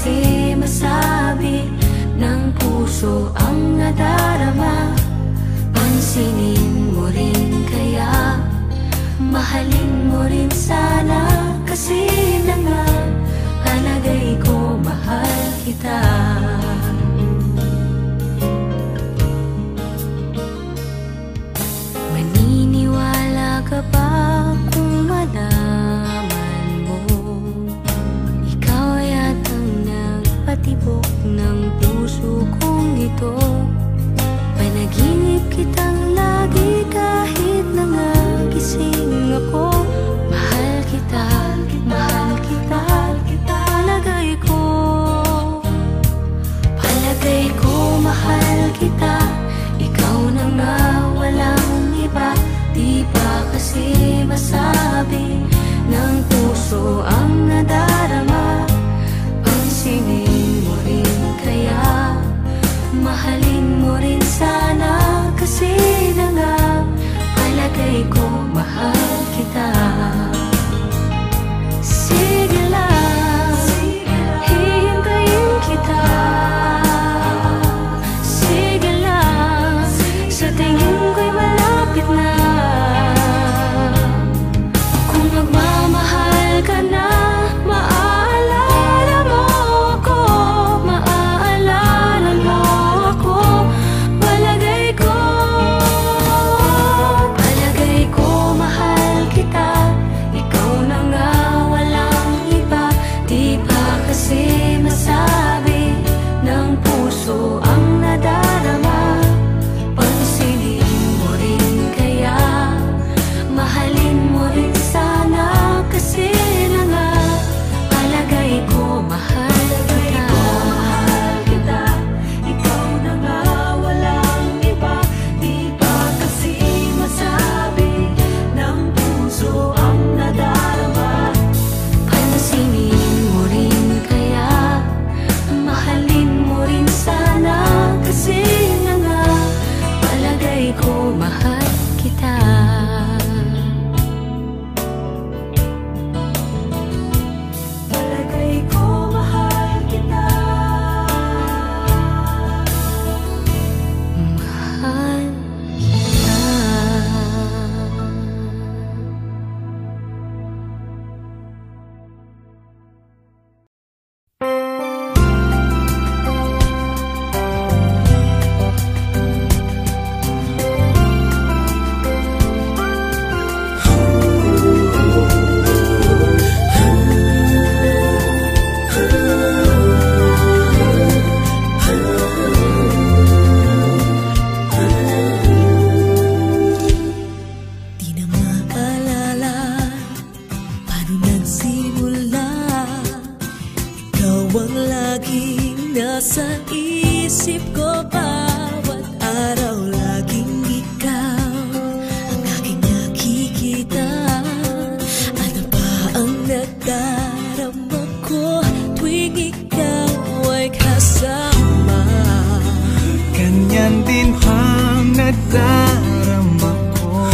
kasi masabi ng puso ang nadarama. Pansinin mo rin kaya, mahalin mo rin sana. Kasi na nga, palagay ko mahal kita. Maniniwala ka ba kung malaman mo ikaw yatang nagpatibok ng puso kong ito? Panaginip kitang lagi kahit nangagising ako. Mahal kita, mahal kita, palagay ko mahal kita. Ikaw na nga, walang iba. Di ba kasi masabi ng puso ang nadarama? Pansinin mo rin kaya, mahalin mo rin sana. Kasi na nga, palagay ko mahal kita. Sige lang, hihintayin kita. Sige lang, sa tingin ko'y malapit na. Kung magmamahal ka na, maaalala mo ako, maaalala mo ako. Palagay ko mahal kita. Ikaw na nga, walang iba. Di ba kasi masabi ng puso ang nadarama? Pansinin mo rin kaya, mahalin mo rin sana. Kasi na nga, palagay ko mahal kita. Ikaw na nga, walang iba. Di ba kasi masabi ng puso ang nadarama? Pansinin mo rin kaya, mahalin mo rin sana. Kasi na nga, palagay ko mahal kita. Palagay ko mahal kita. Mahal kita. Di na maalala paano nagsimula. Ikaw ang laging nasa isip ko. Bawat araw laging ikaw ang aking nakikita. Ano ba ang nadarama ko tuwing ikaw ay kasama? Ganyan din ang nadarama ko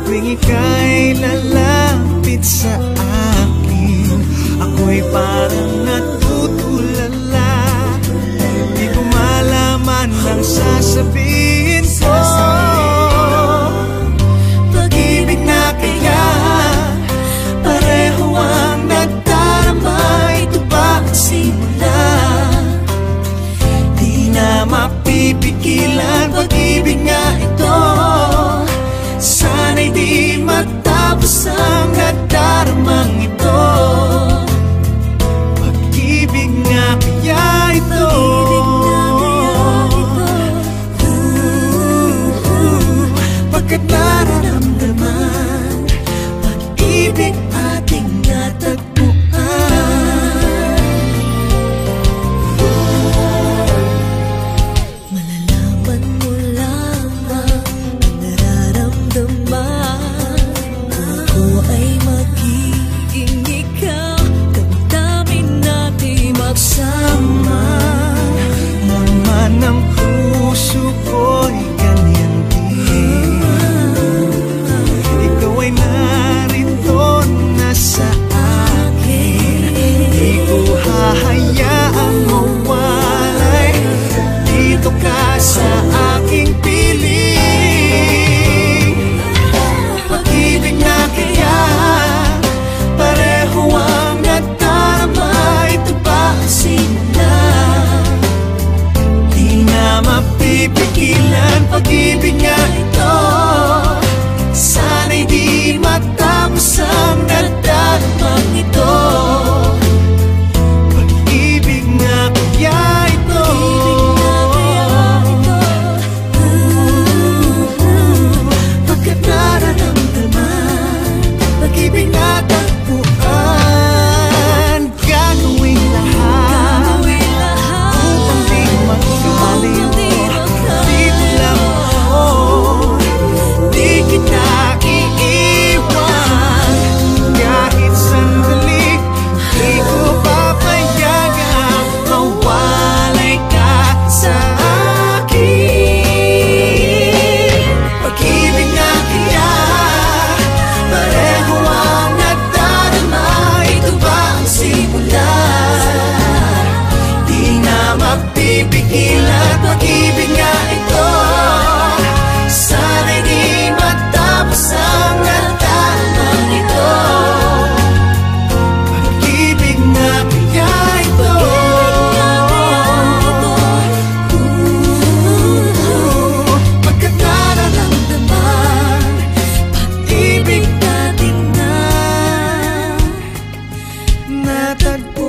tuwing ika'y lalapit sa akin. Ako'y parang natutulala. Di ko malaman ang sasabihin ko. Pag-ibig na kaya, pareho ang nadarama. Ito ba ang simula? Di na mapipigilan pag-ibig nga ito. Sana'y di matapos ang nadaramang ito. Pag-ibig nga kaya ito. Pagkat nararamdaman, pag-ibig ating natagpuan. Malalaman mo lamang ang nararamdaman. Kung ako ay magiging matatagpo